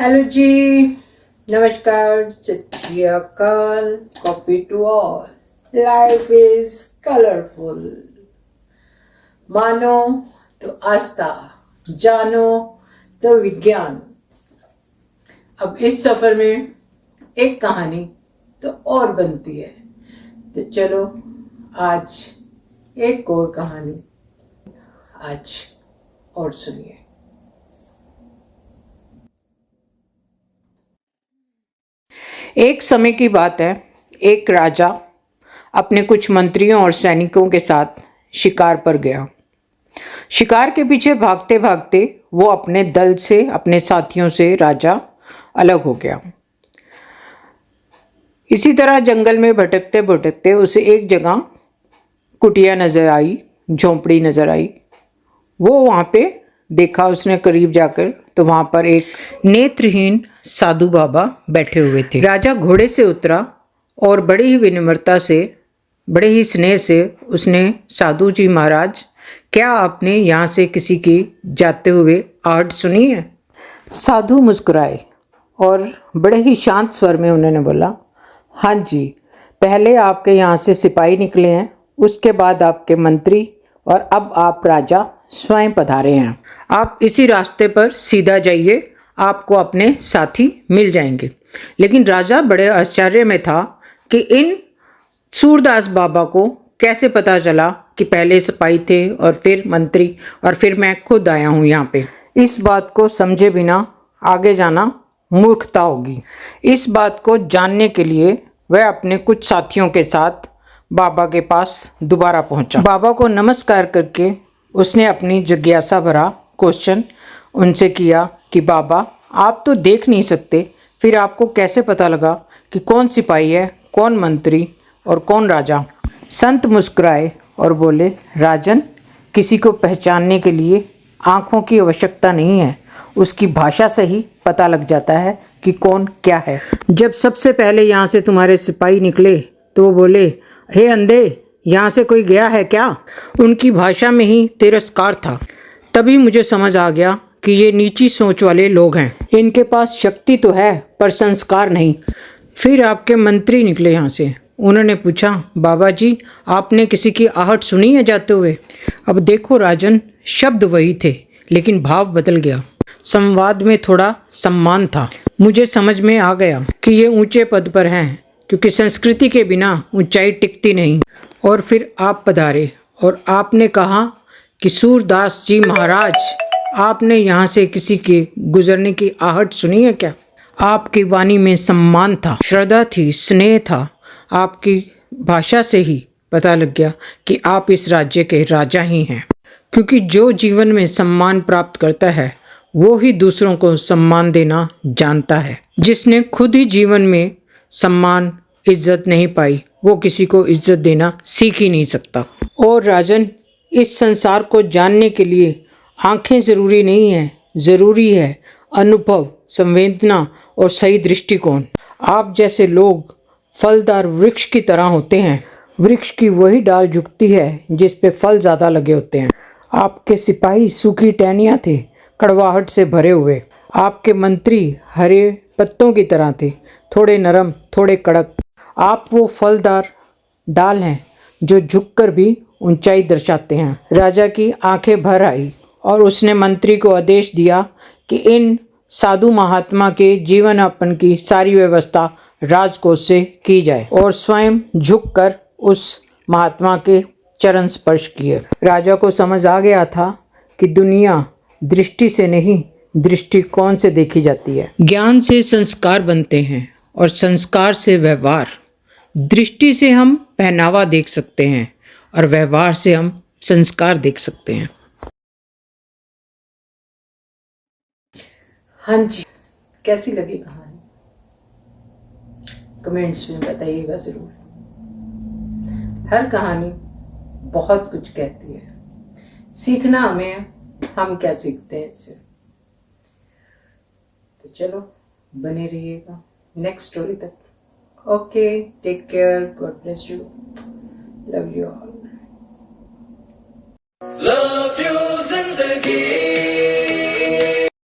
Hello जी, नमस्कार, Sat Shri Akal, copy to all. Life is colourful. मानो तो आस्था, जानो तो विज्ञान। अब इस सफर में एक कहानी तो और बनती है, तो चलो आज एक और कहानी आज और सुनिए। एक समय की बात है, एक राजा अपने कुछ मंत्रियों और सैनिकों के साथ शिकार पर गया। शिकार के पीछे भागते भागते वो अपने दल से, अपने साथियों से राजा अलग हो गया। इसी तरह जंगल में भटकते भटकते उसे एक जगह कुटिया नजर आई, झोंपड़ी नजर आई। वो वहाँ पे देखा उसने करीब जाकर, तो वहाँ पर एक नेत्रहीन साधु बाबा बैठे हुए थे। राजा घोड़े से उतरा और बड़ी ही विनम्रता से, बड़े ही स्नेह से उसने, साधु जी महाराज, क्या आपने यहाँ से किसी की जाते हुए आहट सुनी है? साधु मुस्कुराए और बड़े ही शांत स्वर में उन्होंने बोला, हाँ जी, पहले आपके यहाँ से सिपाही निकले हैं, उसके बाद आपके मंत्री, और अब आप राजा स्वयं पधारे हैं। आप इसी रास्ते पर सीधा जाइए, आपको अपने साथी मिल जाएंगे। लेकिन राजा बड़े आश्चर्य में था कि इन सूरदास बाबा को कैसे पता चला कि पहले सिपाही थे और फिर मंत्री और फिर मैं खुद आया हूँ यहाँ पे। इस बात को समझे बिना आगे जाना मूर्खता होगी। इस बात को जानने के लिए वह अपने कुछ साथियों के साथ बाबा के पास दोबारा पहुंचा। बाबा को नमस्कार करके उसने अपनी जिज्ञासा भरा क्वेश्चन उनसे किया कि बाबा, आप तो देख नहीं सकते, फिर आपको कैसे पता लगा कि कौन सिपाही है, कौन मंत्री और कौन राजा? संत मुस्कुराए और बोले, राजन, किसी को पहचानने के लिए आँखों की आवश्यकता नहीं है, उसकी भाषा से ही पता लग जाता है कि कौन क्या है। जब सबसे पहले यहाँ से तुम्हारे सिपाही निकले तो वो बोले, हे अंधे, यहाँ से कोई गया है क्या? उनकी भाषा में ही तिरस्कार था। तभी मुझे समझ आ गया कि ये नीची सोच वाले लोग हैं, इनके पास शक्ति तो है पर संस्कार नहीं। फिर आपके मंत्री निकले यहाँ से। उन्होंने पूछा, बाबा जी, आपने किसी की आहट सुनी है जाते हुए? अब देखो राजन, शब्द वही थे लेकिन भाव बदल गया। संवाद में थोड़ा सम्मान था। मुझे समझ में आ गया कि ये ऊंचे पद पर हैं, क्योंकि संस्कृति के बिना ऊंचाई टिकती नहीं। और फिर आप पधारे और आपने कहा कि सूरदास जी महाराज, आपने यहाँ से किसी के गुजरने की आहट सुनी है क्या? आपकी वाणी में सम्मान था, श्रद्धा थी, स्नेह था। आपकी भाषा से ही पता लग गया कि आप इस राज्य के राजा ही हैं, क्योंकि जो जीवन में सम्मान प्राप्त करता है वो ही दूसरों को सम्मान देना जानता है। जिसने खुद ही जीवन में सम्मान, इज्जत नहीं पाई, वो किसी को इज्जत देना सीख ही नहीं सकता। और राजन, इस संसार को जानने के लिए आंखें ज़रूरी नहीं है, ज़रूरी है अनुभव, संवेदना और सही दृष्टिकोण। आप जैसे लोग फलदार वृक्ष की तरह होते हैं। वृक्ष की वही डाल झुकती है जिस पे फल ज़्यादा लगे होते हैं। आपके सिपाही सूखी टहनियाँ थे, कड़वाहट से भरे हुए। आपके मंत्री हरे पत्तों की तरह थे, थोड़े नरम, थोड़े कड़क। आप वो फलदार डाल हैं जो झुककर भी ऊंचाई दर्शाते हैं। राजा की आंखें भर आई और उसने मंत्री को आदेश दिया कि इन साधु महात्मा के जीवन यापन की सारी व्यवस्था राजकोष से की जाए, और स्वयं झुककर उस महात्मा के चरण स्पर्श किए। राजा को समझ आ गया था कि दुनिया दृष्टि से नहीं, दृष्टिकोण से देखी जाती है। ज्ञान से संस्कार बनते हैं और संस्कार से व्यवहार। दृष्टि से हम पहनावा देख सकते हैं और व्यवहार से हम संस्कार देख सकते हैं। हाँ जी, कैसी लगी कहानी? कमेंट्स में बताइएगा ज़रूर। हर कहानी बहुत कुछ कहती है। सीखना हमें, हम क्या सीखते हैं इससे। तो चलो बने रहिएगा नेक्स्ट स्टोरी तक। Okay, take care, God bless you, love you all. Love you जिंदगी।